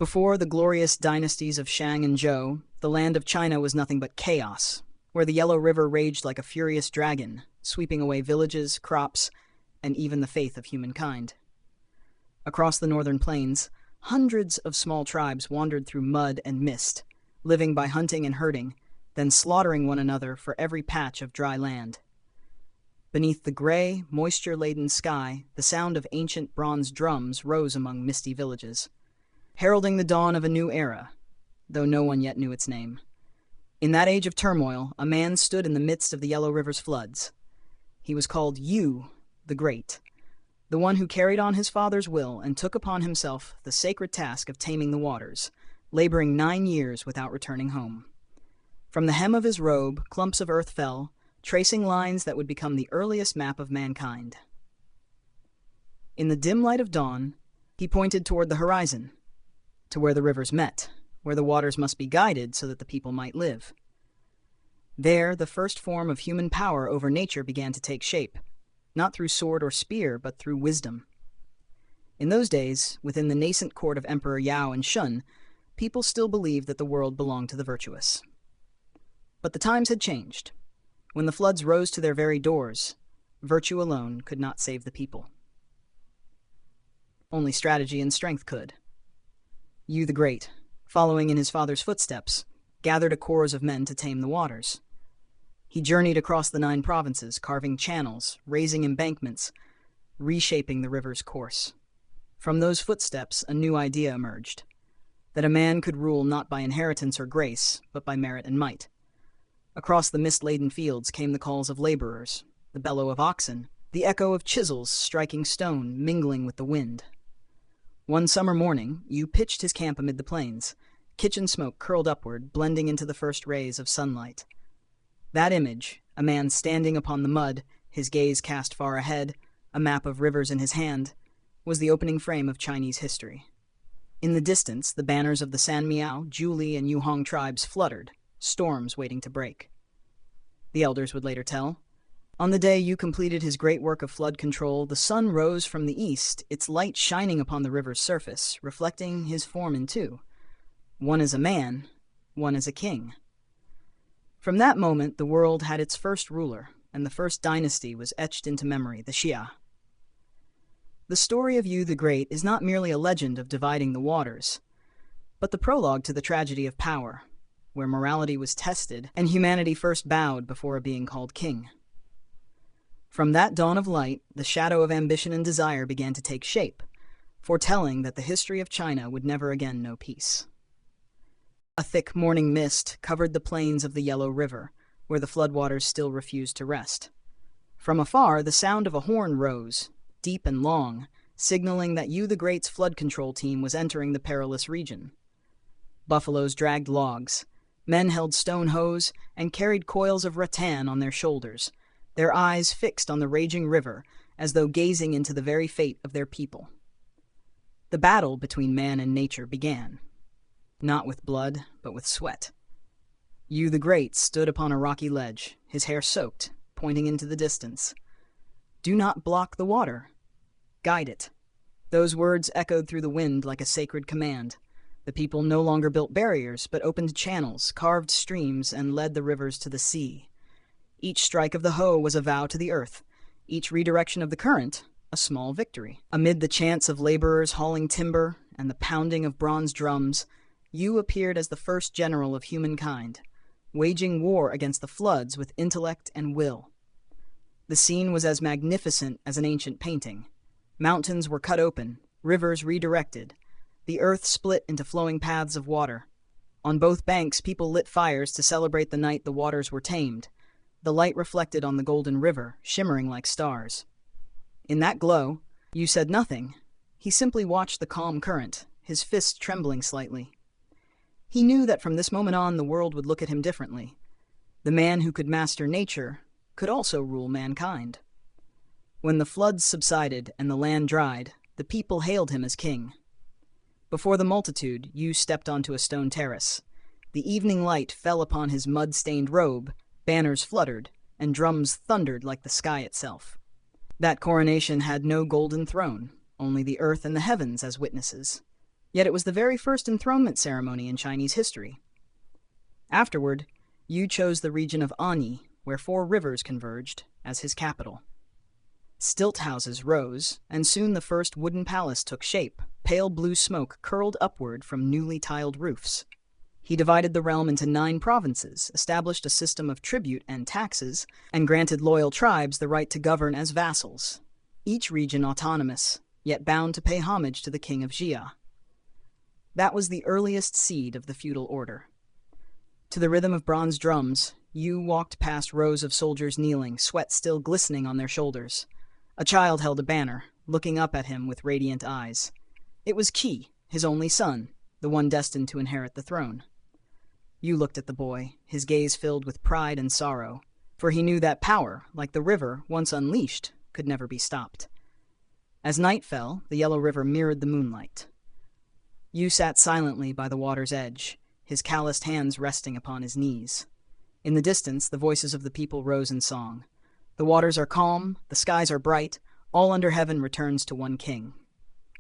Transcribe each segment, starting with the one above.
Before the glorious dynasties of Shang and Zhou, the land of China was nothing but chaos, where the Yellow River raged like a furious dragon, sweeping away villages, crops, and even the faith of humankind. Across the northern plains, hundreds of small tribes wandered through mud and mist, living by hunting and herding, then slaughtering one another for every patch of dry land. Beneath the gray, moisture-laden sky, the sound of ancient bronze drums rose among misty villages, heralding the dawn of a new era, though no one yet knew its name. In that age of turmoil, a man stood in the midst of the Yellow River's floods. He was called Yu the Great, the one who carried on his father's will and took upon himself the sacred task of taming the waters, laboring 9 years without returning home. From the hem of his robe, clumps of earth fell, tracing lines that would become the earliest map of mankind. In the dim light of dawn, he pointed toward the horizon, to where the rivers met, where the waters must be guided so that the people might live. There, the first form of human power over nature began to take shape, not through sword or spear, but through wisdom. In those days, within the nascent court of Emperor Yao and Shun, people still believed that the world belonged to the virtuous. But the times had changed. When the floods rose to their very doors, virtue alone could not save the people. Only strategy and strength could. Yu the Great, following in his father's footsteps, gathered a corps of men to tame the waters. He journeyed across the 9 provinces, carving channels, raising embankments, reshaping the river's course. From those footsteps, a new idea emerged, that a man could rule not by inheritance or grace, but by merit and might. Across the mist-laden fields came the calls of laborers, the bellow of oxen, the echo of chisels striking stone, mingling with the wind. One summer morning, Yu pitched his camp amid the plains. Kitchen smoke curled upward, blending into the first rays of sunlight. That image, a man standing upon the mud, his gaze cast far ahead, a map of rivers in his hand, was the opening frame of Chinese history. In the distance, the banners of the San Miao, Juli, and Yuhong tribes fluttered, storms waiting to break. The elders would later tell, on the day Yu completed his great work of flood control, the sun rose from the east, its light shining upon the river's surface, reflecting his form in 2. One as a man, one as a king. From that moment, the world had its first ruler, and the first dynasty was etched into memory, the Xia. The story of Yu the Great is not merely a legend of dividing the waters, but the prologue to the tragedy of power, where morality was tested and humanity first bowed before a being called king. From that dawn of light, the shadow of ambition and desire began to take shape, foretelling that the history of China would never again know peace. A thick morning mist covered the plains of the Yellow River, where the floodwaters still refused to rest. From afar, the sound of a horn rose, deep and long, signaling that Yu the Great's flood control team was entering the perilous region. Buffaloes dragged logs, men held stone hoes, and carried coils of rattan on their shoulders, their eyes fixed on the raging river, as though gazing into the very fate of their people. The battle between man and nature began, not with blood, but with sweat. Yu the Great stood upon a rocky ledge, his hair soaked, pointing into the distance. Do not block the water. Guide it. Those words echoed through the wind like a sacred command. The people no longer built barriers, but opened channels, carved streams, and led the rivers to the sea. Each strike of the hoe was a vow to the earth, each redirection of the current a small victory. Amid the chants of laborers hauling timber and the pounding of bronze drums, Yu appeared as the first general of humankind, waging war against the floods with intellect and will. The scene was as magnificent as an ancient painting. Mountains were cut open, rivers redirected, the earth split into flowing paths of water. On both banks, people lit fires to celebrate the night the waters were tamed. The light reflected on the golden river, shimmering like stars. In that glow, Yu said nothing. He simply watched the calm current, his fists trembling slightly. He knew that from this moment on the world would look at him differently. The man who could master nature could also rule mankind. When the floods subsided and the land dried, the people hailed him as king. Before the multitude, Yu stepped onto a stone terrace. The evening light fell upon his mud-stained robe, banners fluttered, and drums thundered like the sky itself. That coronation had no golden throne, only the earth and the heavens as witnesses. Yet it was the very first enthronement ceremony in Chinese history. Afterward, Yu chose the region of Anyi, where 4 rivers converged, as his capital. Stilt houses rose, and soon the first wooden palace took shape. Pale blue smoke curled upward from newly tiled roofs. He divided the realm into 9 provinces, established a system of tribute and taxes, and granted loyal tribes the right to govern as vassals, each region autonomous, yet bound to pay homage to the king of Xia. That was the earliest seed of the feudal order. To the rhythm of bronze drums, Yu walked past rows of soldiers kneeling, sweat still glistening on their shoulders. A child held a banner, looking up at him with radiant eyes. It was Qi, his only son, the one destined to inherit the throne. Yu looked at the boy, his gaze filled with pride and sorrow, for he knew that power, like the river, once unleashed, could never be stopped. As night fell, the yellow river mirrored the moonlight. Yu sat silently by the water's edge, his calloused hands resting upon his knees. In the distance, the voices of the people rose in song. The waters are calm, the skies are bright, all under heaven returns to one king.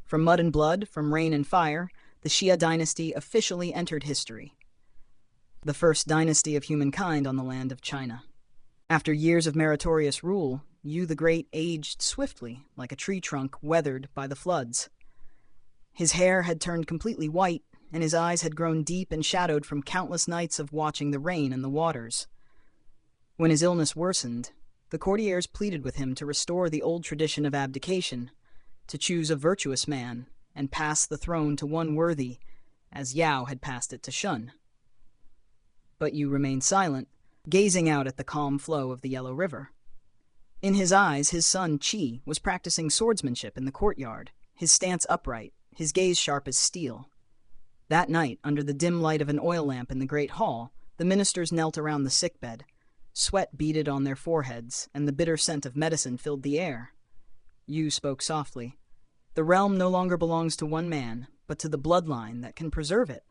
From mud and blood, from rain and fire, the Xia Dynasty officially entered history. The first dynasty of humankind on the land of China. After years of meritorious rule, Yu the Great aged swiftly, like a tree trunk weathered by the floods. His hair had turned completely white, and his eyes had grown deep and shadowed from countless nights of watching the rain and the waters. When his illness worsened, the courtiers pleaded with him to restore the old tradition of abdication, to choose a virtuous man, and pass the throne to one worthy, as Yao had passed it to Shun. But Yu remained silent, gazing out at the calm flow of the Yellow River. In his eyes, his son Qi was practicing swordsmanship in the courtyard, his stance upright, his gaze sharp as steel. That night, under the dim light of an oil lamp in the great hall, the ministers knelt around the sickbed. Sweat beaded on their foreheads, and the bitter scent of medicine filled the air. Yu spoke softly. The realm no longer belongs to one man, but to the bloodline that can preserve it.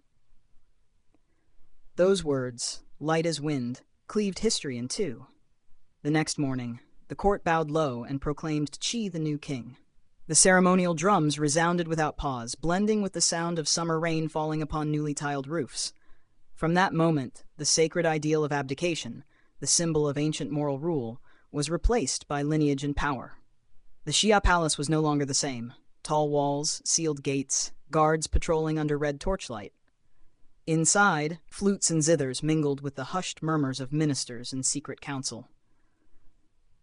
Those words, light as wind, cleaved history in two. The next morning, the court bowed low and proclaimed Qi the new king. The ceremonial drums resounded without pause, blending with the sound of summer rain falling upon newly tiled roofs. From that moment, the sacred ideal of abdication, the symbol of ancient moral rule, was replaced by lineage and power. The Xia palace was no longer the same. Tall walls, sealed gates, guards patrolling under red torchlight. Inside, flutes and zithers mingled with the hushed murmurs of ministers and secret council.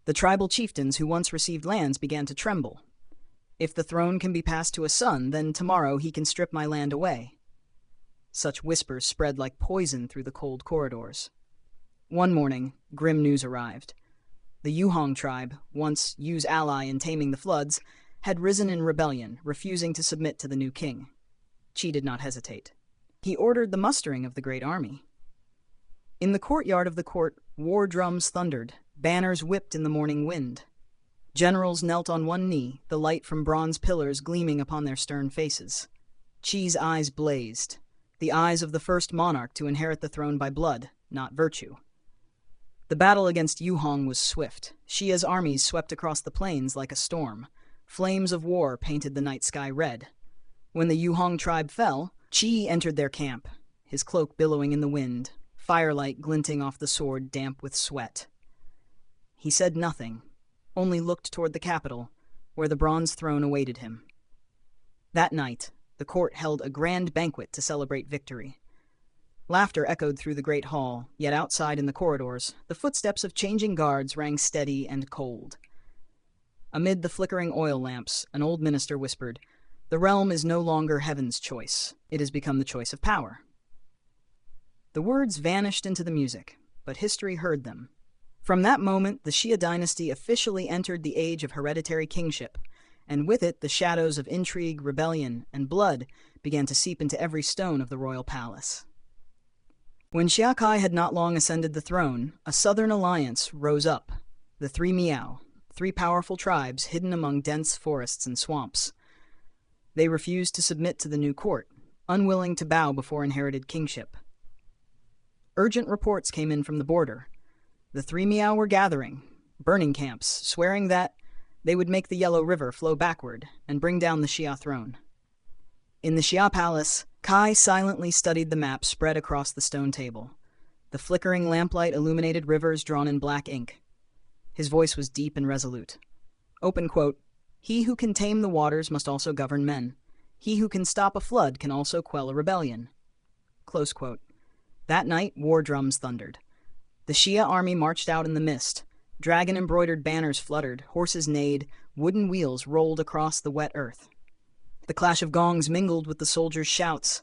The tribal chieftains who once received lands began to tremble. If the throne can be passed to a son, then tomorrow he can strip my land away. Such whispers spread like poison through the cold corridors. One morning, grim news arrived. The Yuhong tribe, once Yu's ally in taming the floods, had risen in rebellion, refusing to submit to the new king. Qi did not hesitate. He ordered the mustering of the great army. In the courtyard of the court, war drums thundered, banners whipped in the morning wind. Generals knelt on one knee, the light from bronze pillars gleaming upon their stern faces. Qi's eyes blazed, the eyes of the first monarch to inherit the throne by blood, not virtue. The battle against Yuhong was swift. Xia's armies swept across the plains like a storm. Flames of war painted the night sky red. When the Yuhong tribe fell, Qi entered their camp, his cloak billowing in the wind, firelight glinting off the sword damp with sweat. He said nothing, only looked toward the capital, where the bronze throne awaited him. That night, the court held a grand banquet to celebrate victory. Laughter echoed through the great hall, yet outside in the corridors, the footsteps of changing guards rang steady and cold. Amid the flickering oil lamps, an old minister whispered, "The realm is no longer heaven's choice. It has become the choice of power." The words vanished into the music, but history heard them. From that moment, the Xia dynasty officially entered the age of hereditary kingship, and with it the shadows of intrigue, rebellion, and blood began to seep into every stone of the royal palace. When Xia Kai had not long ascended the throne, a southern alliance rose up, the Three Miao, 3 powerful tribes hidden among dense forests and swamps. They refused to submit to the new court, unwilling to bow before inherited kingship. Urgent reports came in from the border. The 3 Miao were gathering, burning camps, swearing that they would make the Yellow River flow backward and bring down the Xia throne. In the Xia Palace, Kai silently studied the map spread across the stone table. The flickering lamplight illuminated rivers drawn in black ink. His voice was deep and resolute. Open quote, "He who can tame the waters must also govern men. He who can stop a flood can also quell a rebellion." Close quote. That night, war drums thundered. The Xia army marched out in the mist. Dragon-embroidered banners fluttered, horses neighed, wooden wheels rolled across the wet earth. The clash of gongs mingled with the soldiers' shouts,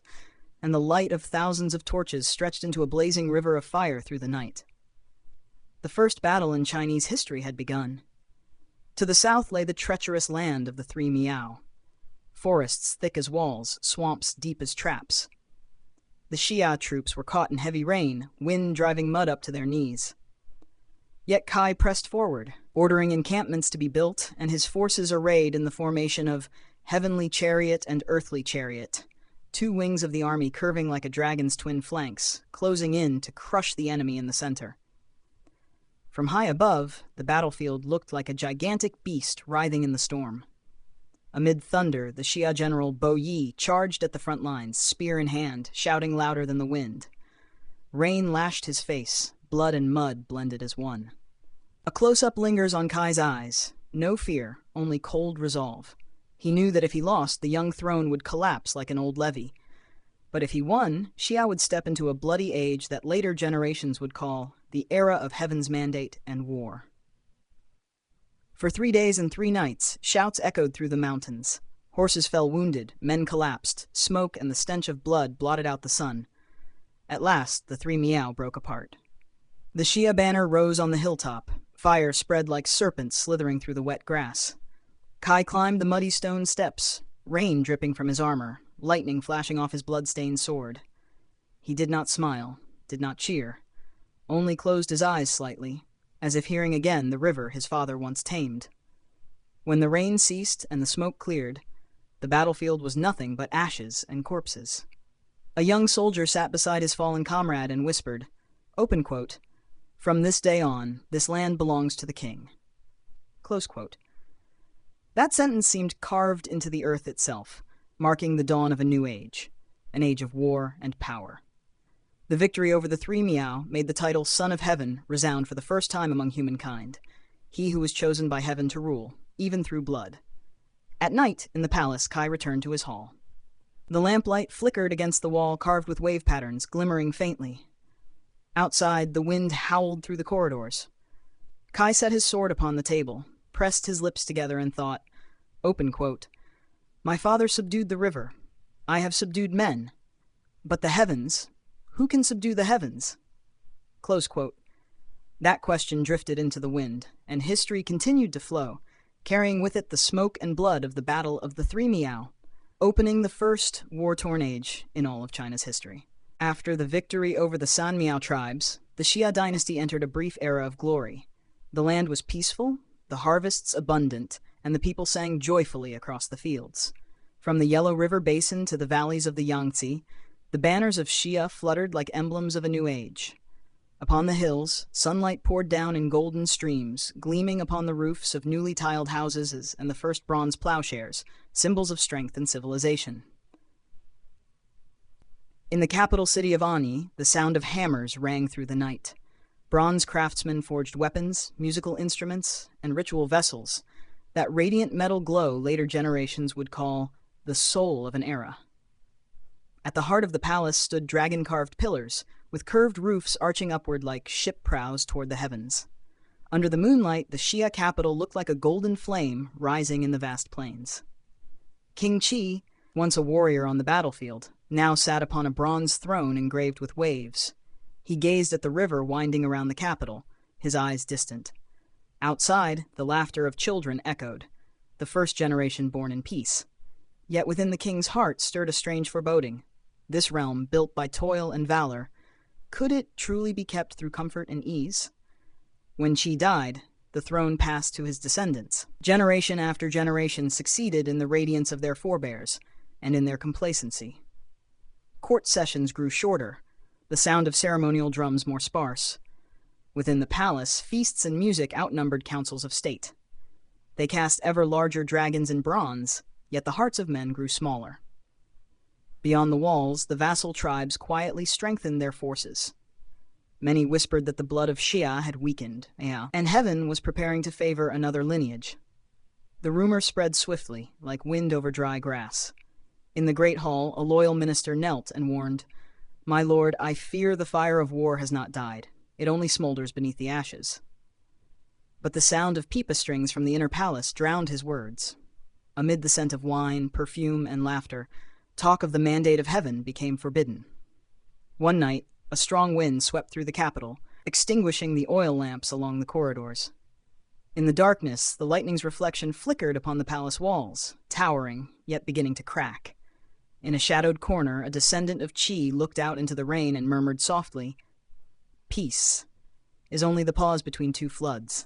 and the light of thousands of torches stretched into a blazing river of fire through the night. The first battle in Chinese history had begun. To the south lay the treacherous land of the Three Miao. Forests thick as walls, swamps deep as traps. The Xia troops were caught in heavy rain, wind driving mud up to their knees. Yet Kai pressed forward, ordering encampments to be built, and his forces arrayed in the formation of heavenly chariot and earthly chariot, two wings of the army curving like a dragon's twin flanks, closing in to crush the enemy in the center. From high above, the battlefield looked like a gigantic beast writhing in the storm. Amid thunder, the Xia general Bo Yi charged at the front lines, spear in hand, shouting louder than the wind. Rain lashed his face, blood and mud blended as one. A close-up lingers on Kai's eyes. No fear, only cold resolve. He knew that if he lost, the young throne would collapse like an old levee. But if he won, Xia would step into a bloody age that later generations would call the era of heaven's mandate and war. For 3 days and 3 nights, shouts echoed through the mountains. Horses fell wounded, men collapsed, smoke and the stench of blood blotted out the sun. At last, the Three Miao broke apart. The Xia banner rose on the hilltop. Fire spread like serpents slithering through the wet grass. Kai climbed the muddy stone steps, rain dripping from his armor, lightning flashing off his blood-stained sword. He did not smile, did not cheer, only closed his eyes slightly, as if hearing again the river his father once tamed. When the rain ceased and the smoke cleared, the battlefield was nothing but ashes and corpses. A young soldier sat beside his fallen comrade and whispered, open quote, "From this day on, this land belongs to the king." Close quote. That sentence seemed carved into the earth itself, marking the dawn of a new age, an age of war and power. The victory over the Three Miao made the title Son of Heaven resound for the first time among humankind, he who was chosen by heaven to rule, even through blood. At night, in the palace, Kai returned to his hall. The lamplight flickered against the wall carved with wave patterns, glimmering faintly. Outside, the wind howled through the corridors. Kai set his sword upon the table, pressed his lips together and thought, open quote, "My father subdued the river. I have subdued men. But the heavens, who can subdue the heavens?" Close quote. That question drifted into the wind, and history continued to flow, carrying with it the smoke and blood of the Battle of the Three Miao, opening the first war-torn age in all of China's history. After the victory over the San Miao tribes, the Xia Dynasty entered a brief era of glory. The land was peaceful, the harvests abundant, and the people sang joyfully across the fields. From the Yellow River Basin to the valleys of the Yangtze, the banners of Xia fluttered like emblems of a new age. Upon the hills, sunlight poured down in golden streams, gleaming upon the roofs of newly tiled houses and the first bronze plowshares, symbols of strength and civilization. In the capital city of Ani, the sound of hammers rang through the night. Bronze craftsmen forged weapons, musical instruments, and ritual vessels. That radiant metal glow later generations would call the soul of an era. At the heart of the palace stood dragon-carved pillars, with curved roofs arching upward like ship prows toward the heavens. Under the moonlight, the Xia capital looked like a golden flame rising in the vast plains. King Qi, once a warrior on the battlefield, now sat upon a bronze throne engraved with waves. He gazed at the river winding around the capital, his eyes distant. Outside, the laughter of children echoed, the first generation born in peace. Yet within the king's heart stirred a strange foreboding. This realm, built by toil and valor, could it truly be kept through comfort and ease? When Qi died, the throne passed to his descendants. Generation after generation succeeded in the radiance of their forebears and in their complacency. Court sessions grew shorter, the sound of ceremonial drums more sparse. Within the palace, feasts and music outnumbered councils of state. They cast ever larger dragons in bronze, yet the hearts of men grew smaller. Beyond the walls, the vassal tribes quietly strengthened their forces. Many whispered that the blood of Xia had weakened, and heaven was preparing to favor another lineage. The rumor spread swiftly, like wind over dry grass. In the great hall, a loyal minister knelt and warned, "My lord, I fear the fire of war has not died. It only smolders beneath the ashes." But the sound of pipa strings from the inner palace drowned his words. Amid the scent of wine, perfume, and laughter, talk of the mandate of heaven became forbidden. One night, a strong wind swept through the capital, extinguishing the oil lamps along the corridors. In the darkness, the lightning's reflection flickered upon the palace walls, towering, yet beginning to crack. In a shadowed corner, a descendant of Qi looked out into the rain and murmured softly, "Peace is only the pause between two floods."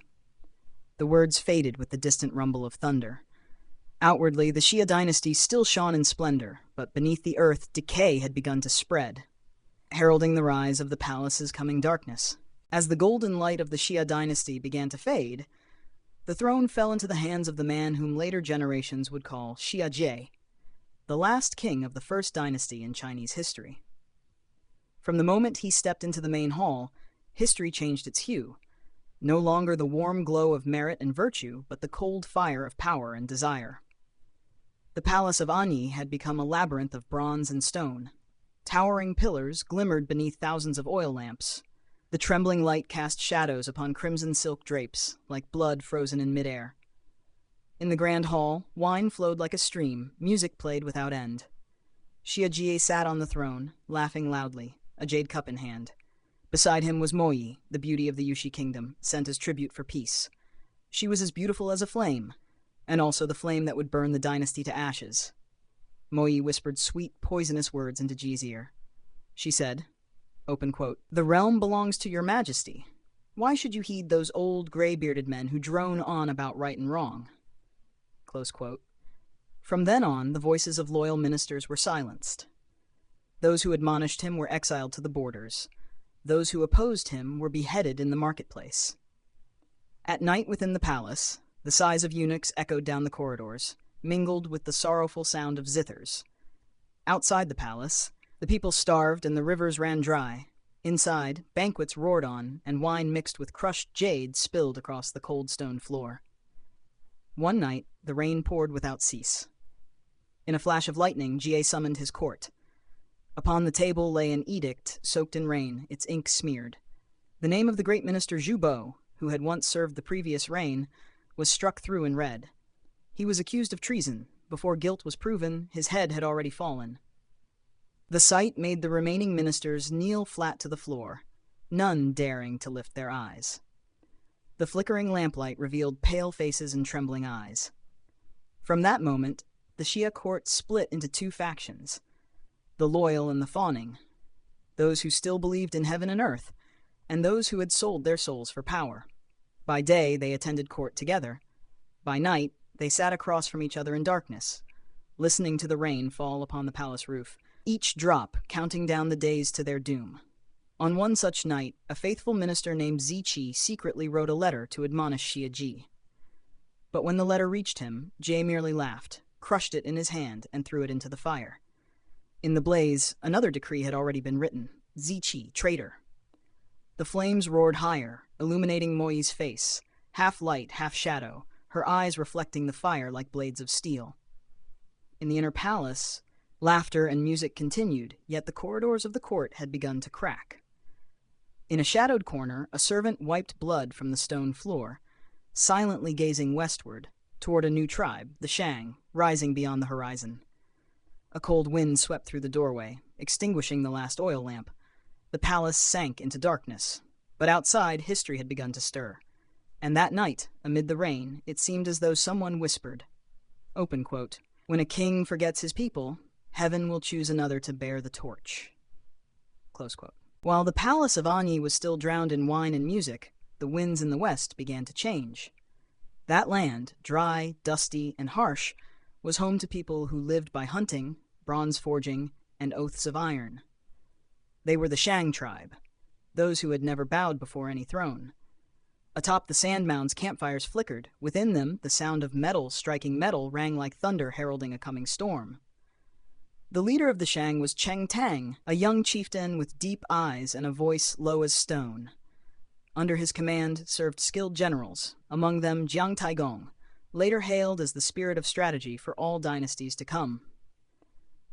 The words faded with the distant rumble of thunder. Outwardly, the Xia Dynasty still shone in splendor, but beneath the earth, decay had begun to spread, heralding the rise of the palace's coming darkness. As the golden light of the Xia Dynasty began to fade, the throne fell into the hands of the man whom later generations would call Xia Jie, the last king of the first dynasty in Chinese history. From the moment he stepped into the main hall, history changed its hue. No longer the warm glow of merit and virtue, but the cold fire of power and desire. The palace of Anyi had become a labyrinth of bronze and stone. Towering pillars glimmered beneath thousands of oil lamps. The trembling light cast shadows upon crimson silk drapes, like blood frozen in midair. In the grand hall, wine flowed like a stream, music played without end. Xia Jie sat on the throne, laughing loudly, a jade cup in hand. Beside him was Moyi, the beauty of the Yushi kingdom, sent as tribute for peace. She was as beautiful as a flame, and also the flame that would burn the dynasty to ashes. Moyi whispered sweet, poisonous words into Ji's ear. She said, open quote, "The realm belongs to your majesty. Why should you heed those old, gray-bearded men who drone on about right and wrong?" Close quote. From then on, the voices of loyal ministers were silenced. Those who admonished him were exiled to the borders. Those who opposed him were beheaded in the marketplace. At night within the palace, the sighs of eunuchs echoed down the corridors, mingled with the sorrowful sound of zithers. Outside the palace, the people starved and the rivers ran dry. Inside, banquets roared on, and wine mixed with crushed jade spilled across the cold stone floor. One night, the rain poured without cease. In a flash of lightning, Jie summoned his court. Upon the table lay an edict soaked in rain, its ink smeared. The name of the great minister Zhu Bo, who had once served the previous reign, was struck through in red. He was accused of treason. Before guilt was proven, his head had already fallen. The sight made the remaining ministers kneel flat to the floor, none daring to lift their eyes. The flickering lamplight revealed pale faces and trembling eyes. From that moment, the Xia court split into two factions, the loyal and the fawning, those who still believed in heaven and earth, and those who had sold their souls for power. By day, they attended court together. By night, they sat across from each other in darkness, listening to the rain fall upon the palace roof, each drop counting down the days to their doom. On one such night, a faithful minister named Ziqi secretly wrote a letter to admonish Xia Ji. But when the letter reached him, Jie merely laughed, crushed it in his hand, and threw it into the fire. In the blaze, another decree had already been written, Ziqi, traitor. The flames roared higher, illuminating Moyi's face, half light, half shadow, her eyes reflecting the fire like blades of steel. In the inner palace, laughter and music continued, yet the corridors of the court had begun to crack. In a shadowed corner, a servant wiped blood from the stone floor, silently gazing westward, toward a new tribe, the Shang, rising beyond the horizon. A cold wind swept through the doorway, extinguishing the last oil lamp. The palace sank into darkness, but outside history had begun to stir. And that night, amid the rain, it seemed as though someone whispered, open quote, "When a king forgets his people, heaven will choose another to bear the torch." Close quote. While the palace of Anyi was still drowned in wine and music, the winds in the west began to change. That land, dry, dusty, and harsh, was home to people who lived by hunting, bronze forging, and oaths of iron. They were the Shang tribe, those who had never bowed before any throne. Atop the sand mounds, campfires flickered. Within them, the sound of metal striking metal rang like thunder heralding a coming storm. The leader of the Shang was Cheng Tang, a young chieftain with deep eyes and a voice low as stone. Under his command served skilled generals, among them Jiang Taigong, later hailed as the spirit of strategy for all dynasties to come.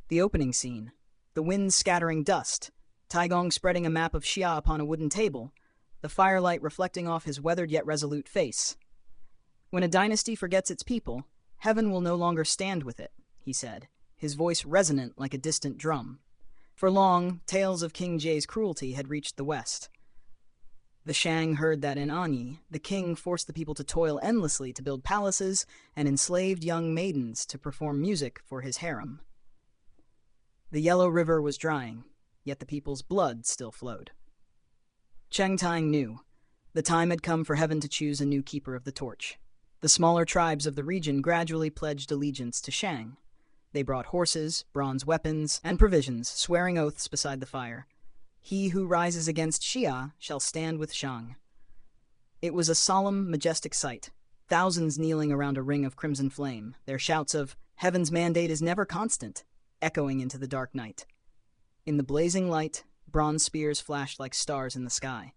The opening scene, the wind scattering dust, Taigong spreading a map of Xia upon a wooden table, the firelight reflecting off his weathered yet resolute face. "When a dynasty forgets its people, heaven will no longer stand with it," he said, his voice resonant like a distant drum. For long, tales of King Jie's cruelty had reached the west. The Shang heard that in Anyi, the king forced the people to toil endlessly to build palaces and enslaved young maidens to perform music for his harem. The Yellow River was drying, yet the people's blood still flowed. Cheng Tang knew. The time had come for heaven to choose a new keeper of the torch. The smaller tribes of the region gradually pledged allegiance to Shang. They brought horses, bronze weapons, and provisions, swearing oaths beside the fire. "He who rises against Xia shall stand with Shang." It was a solemn, majestic sight, thousands kneeling around a ring of crimson flame, their shouts of "Heaven's mandate is never constant," echoing into the dark night. In the blazing light, bronze spears flashed like stars in the sky.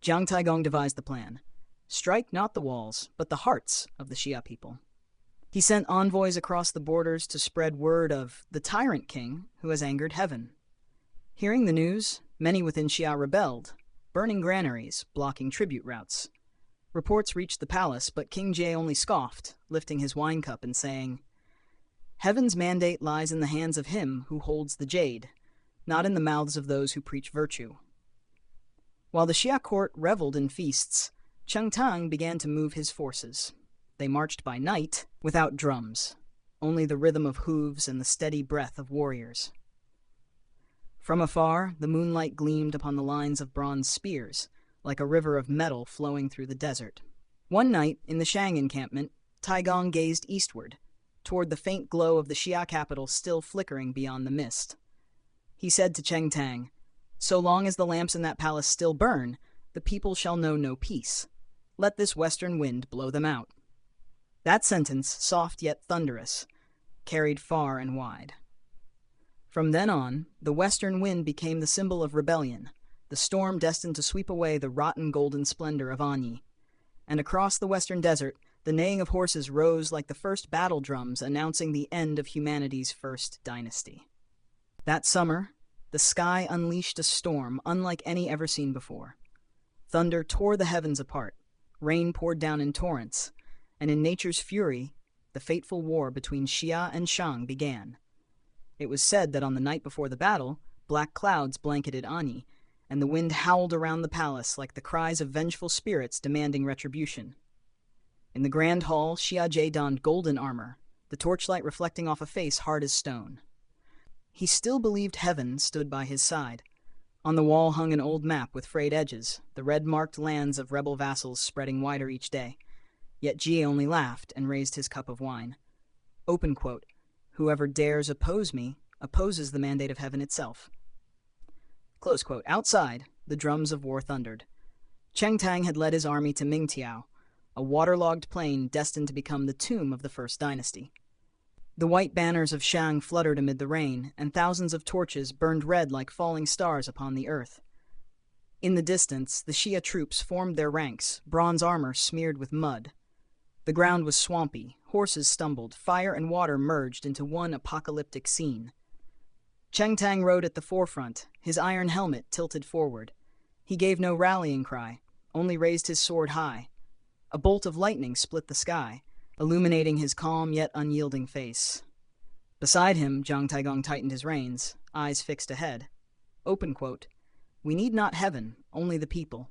Jiang Taigong devised the plan. Strike not the walls, but the hearts of the Xia people. He sent envoys across the borders to spread word of the tyrant king who has angered heaven. Hearing the news, many within Xia rebelled, burning granaries, blocking tribute routes. Reports reached the palace, but King Jie only scoffed, lifting his wine cup and saying, "Heaven's mandate lies in the hands of him who holds the jade, not in the mouths of those who preach virtue." While the Xia court reveled in feasts, Cheng Tang began to move his forces. They marched by night, without drums, only the rhythm of hooves and the steady breath of warriors. From afar, the moonlight gleamed upon the lines of bronze spears, like a river of metal flowing through the desert. One night, in the Shang encampment, Taigong gazed eastward, toward the faint glow of the Xia capital still flickering beyond the mist. He said to Cheng Tang, "So long as the lamps in that palace still burn, the people shall know no peace. Let this western wind blow them out." That sentence, soft yet thunderous, carried far and wide. From then on, the western wind became the symbol of rebellion, the storm destined to sweep away the rotten golden splendor of Anyi. And across the western desert, the neighing of horses rose like the first battle drums announcing the end of humanity's first dynasty. That summer, the sky unleashed a storm unlike any ever seen before. Thunder tore the heavens apart, rain poured down in torrents, and in nature's fury, the fateful war between Xia and Shang began. It was said that on the night before the battle, black clouds blanketed Anyi, and the wind howled around the palace like the cries of vengeful spirits demanding retribution. In the grand hall, Xia Jie donned golden armor, the torchlight reflecting off a face hard as stone. He still believed heaven stood by his side. On the wall hung an old map with frayed edges, the red-marked lands of rebel vassals spreading wider each day. Yet Jie only laughed and raised his cup of wine. Open quote, "Whoever dares oppose me, opposes the mandate of heaven itself." Close quote. Outside, the drums of war thundered. Cheng Tang had led his army to Mingtiao, a waterlogged plain destined to become the tomb of the first dynasty. The white banners of Shang fluttered amid the rain, and thousands of torches burned red like falling stars upon the earth. In the distance, the Xia troops formed their ranks, bronze armor smeared with mud. The ground was swampy, horses stumbled, fire and water merged into one apocalyptic scene. Cheng Tang rode at the forefront, his iron helmet tilted forward. He gave no rallying cry, only raised his sword high. A bolt of lightning split the sky, illuminating his calm yet unyielding face. Beside him, Jiang Taigong tightened his reins, eyes fixed ahead. Open quote, "We need not heaven, only the people.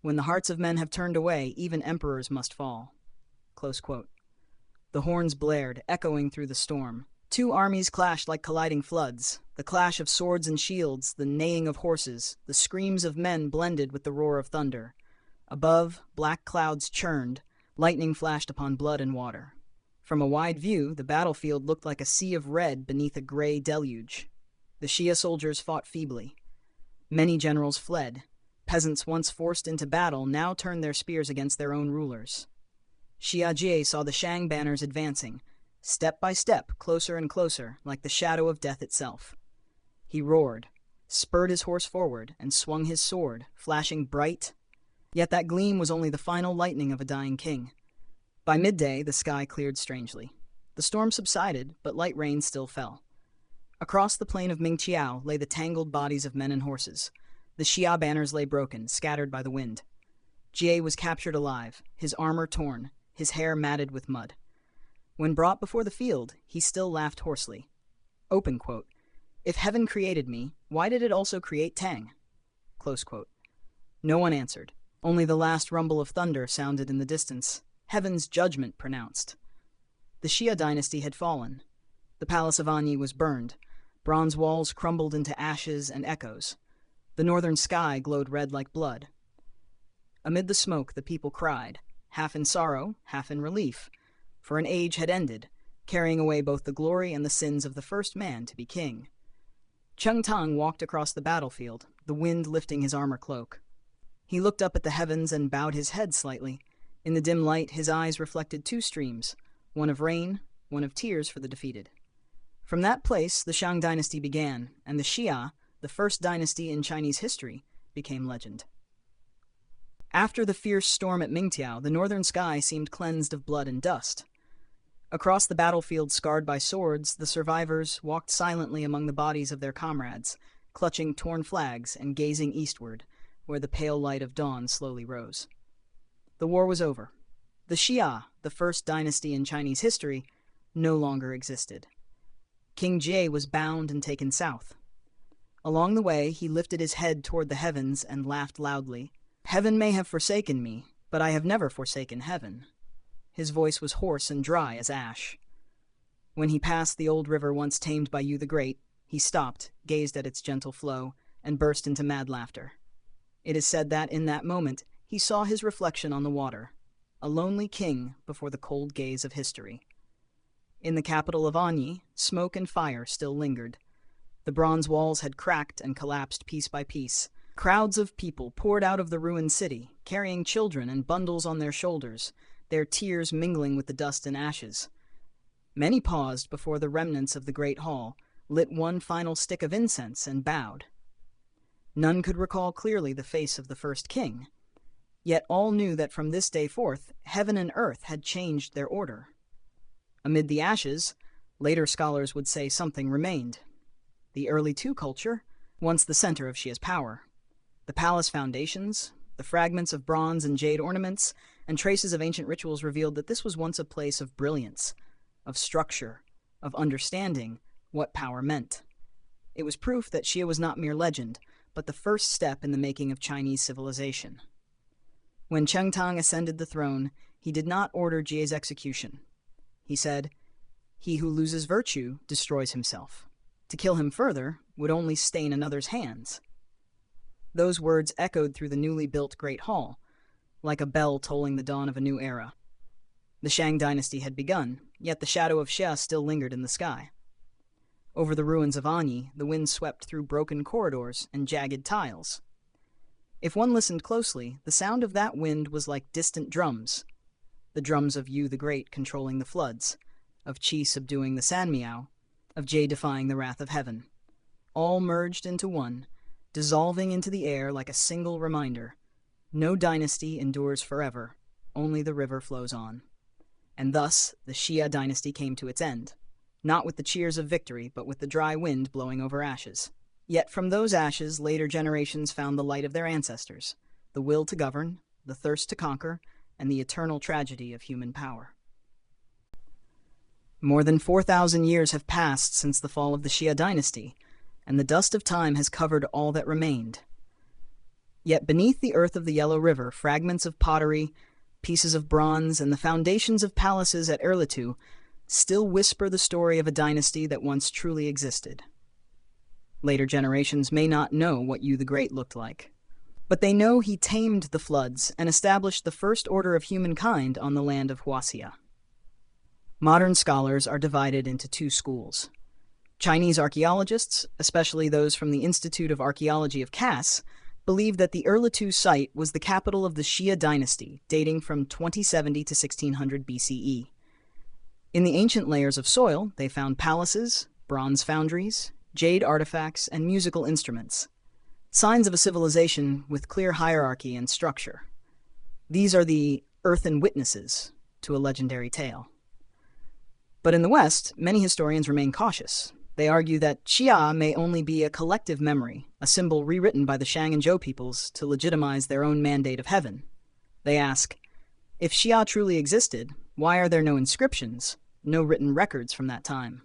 When the hearts of men have turned away, even emperors must fall." Close quote. The horns blared, echoing through the storm. Two armies clashed like colliding floods. The clash of swords and shields, the neighing of horses, the screams of men blended with the roar of thunder. Above, black clouds churned, lightning flashed upon blood and water. From a wide view, the battlefield looked like a sea of red beneath a gray deluge. The Xia soldiers fought feebly. Many generals fled. Peasants once forced into battle now turned their spears against their own rulers. Xia Jie saw the Shang banners advancing, step by step, closer and closer, like the shadow of death itself. He roared, spurred his horse forward, and swung his sword, flashing bright. Yet that gleam was only the final lightning of a dying king. By midday, the sky cleared strangely. The storm subsided, but light rain still fell. Across the plain of Mingqiao lay the tangled bodies of men and horses. The Xia banners lay broken, scattered by the wind. Jie was captured alive, his armor torn, his hair matted with mud. When brought before the field, he still laughed hoarsely. Open quote, "If heaven created me, why did it also create Tang?" Close quote. No one answered. Only the last rumble of thunder sounded in the distance, heaven's judgment pronounced. The Xia Dynasty had fallen. The palace of Anyi was burned. Bronze walls crumbled into ashes and echoes. The northern sky glowed red like blood. Amid the smoke, the people cried, half in sorrow, half in relief, for an age had ended, carrying away both the glory and the sins of the first man to be king. Cheng Tang walked across the battlefield, the wind lifting his armor cloak. He looked up at the heavens and bowed his head slightly. In the dim light, his eyes reflected two streams, one of rain, one of tears for the defeated. From that place, the Shang dynasty began, and the Xia, the first dynasty in Chinese history, became legend. After the fierce storm at Mingqiao, the northern sky seemed cleansed of blood and dust. Across the battlefield scarred by swords, the survivors walked silently among the bodies of their comrades, clutching torn flags and gazing eastward, where the pale light of dawn slowly rose. The war was over. The Xia, the first dynasty in Chinese history, no longer existed. King Jie was bound and taken south. Along the way, he lifted his head toward the heavens and laughed loudly. "Heaven may have forsaken me, but I have never forsaken heaven." His voice was hoarse and dry as ash. When he passed the old river once tamed by Yu the Great, he stopped, gazed at its gentle flow, and burst into mad laughter. It is said that, in that moment, he saw his reflection on the water, a lonely king before the cold gaze of history. In the capital of Anyi, smoke and fire still lingered. The bronze walls had cracked and collapsed piece by piece. Crowds of people poured out of the ruined city, carrying children and bundles on their shoulders, their tears mingling with the dust and ashes. Many paused before the remnants of the great hall, lit one final stick of incense, and bowed. None could recall clearly the face of the first king, yet all knew that from this day forth, heaven and earth had changed their order. Amid the ashes, later scholars would say something remained. The early Tu culture, once the center of Xia's power. The palace foundations, the fragments of bronze and jade ornaments, and traces of ancient rituals revealed that this was once a place of brilliance, of structure, of understanding what power meant. It was proof that Xia was not mere legend, but the first step in the making of Chinese civilization. When Cheng Tang ascended the throne, he did not order Jie's execution. He said, "He who loses virtue destroys himself. To kill him further would only stain another's hands." Those words echoed through the newly built Great Hall, like a bell tolling the dawn of a new era. The Shang dynasty had begun, yet the shadow of Xia still lingered in the sky. Over the ruins of Anyi, the wind swept through broken corridors and jagged tiles. If one listened closely, the sound of that wind was like distant drums, the drums of Yu the Great controlling the floods, of Qi subduing the Sanmiao, of Jie defying the wrath of heaven, all merged into one, dissolving into the air like a single reminder. No dynasty endures forever, only the river flows on. And thus, the Xia dynasty came to its end, not with the cheers of victory, but with the dry wind blowing over ashes. Yet from those ashes, later generations found the light of their ancestors, the will to govern, the thirst to conquer, and the eternal tragedy of human power. More than 4,000 years have passed since the fall of the Xia dynasty, and the dust of time has covered all that remained. Yet beneath the earth of the Yellow River, fragments of pottery, pieces of bronze, and the foundations of palaces at Erlitou still whisper the story of a dynasty that once truly existed. Later generations may not know what Yu the Great looked like, but they know he tamed the floods and established the first order of humankind on the land of Huaxia. Modern scholars are divided into two schools. Chinese archaeologists, especially those from the Institute of Archaeology of Cass, believe that the Erlitou site was the capital of the Xia dynasty, dating from 2070 to 1600 BCE. In the ancient layers of soil, they found palaces, bronze foundries, jade artifacts, and musical instruments, signs of a civilization with clear hierarchy and structure. These are the earthen witnesses to a legendary tale. But in the West, many historians remain cautious. They argue that Xia may only be a collective memory, a symbol rewritten by the Shang and Zhou peoples to legitimize their own mandate of heaven. They ask, if Xia truly existed, why are there no inscriptions, no written records from that time?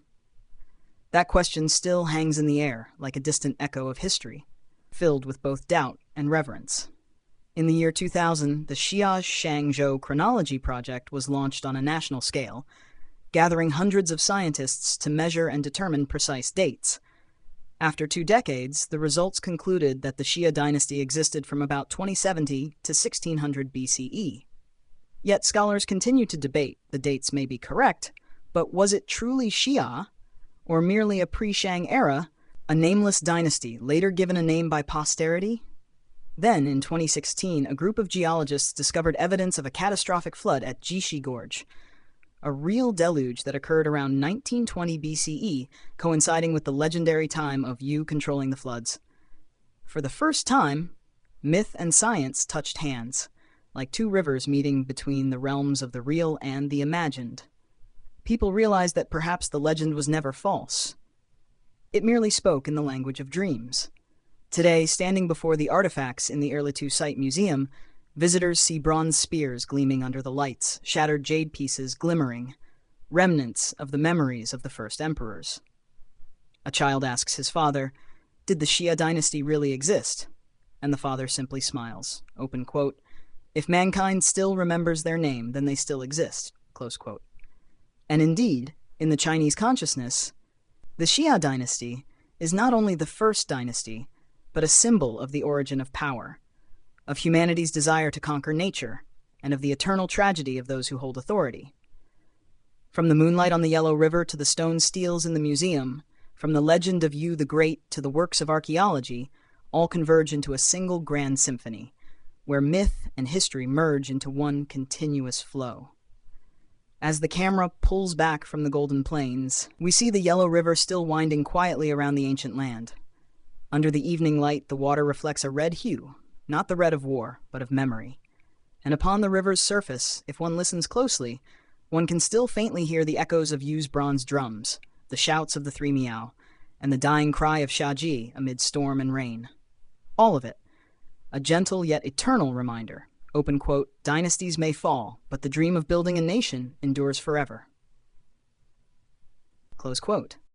That question still hangs in the air like a distant echo of history, filled with both doubt and reverence. In the year 2000, the Xia Shangzhou Chronology Project was launched on a national scale, gathering hundreds of scientists to measure and determine precise dates. After 2 decades, the results concluded that the Xia Dynasty existed from about 2070 to 1600 BCE. Yet scholars continue to debate. The dates may be correct, but was it truly Xia, or merely a pre-Shang era, a nameless dynasty later given a name by posterity? Then, in 2016, a group of geologists discovered evidence of a catastrophic flood at Jishi Gorge, a real deluge that occurred around 1920 BCE, coinciding with the legendary time of Yu controlling the floods. For the first time, myth and science touched hands, like 2 rivers meeting between the realms of the real and the imagined. People realized that perhaps the legend was never false. It merely spoke in the language of dreams. Today, standing before the artifacts in the Erlitou Site Museum, visitors see bronze spears gleaming under the lights, shattered jade pieces glimmering, remnants of the memories of the first emperors. A child asks his father, "Did the Xia dynasty really exist?" And the father simply smiles, open quote, "If mankind still remembers their name, then they still exist," close quote. And indeed, in the Chinese consciousness, the Xia dynasty is not only the first dynasty, but a symbol of the origin of power, of humanity's desire to conquer nature, and of the eternal tragedy of those who hold authority. From the moonlight on the Yellow River to the stone steels in the museum, from the legend of Yu the Great to the works of archaeology, all converge into a single grand symphony, where myth and history merge into one continuous flow. As the camera pulls back from the Golden Plains, we see the Yellow River still winding quietly around the ancient land. Under the evening light, the water reflects a red hue, not the red of war, but of memory. And upon the river's surface, if one listens closely, one can still faintly hear the echoes of Yu's bronze drums, the shouts of the 3 Miao, and the dying cry of Shaji amid storm and rain. All of it, a gentle yet eternal reminder, open quote, "Dynasties may fall, but the dream of building a nation endures forever," close quote.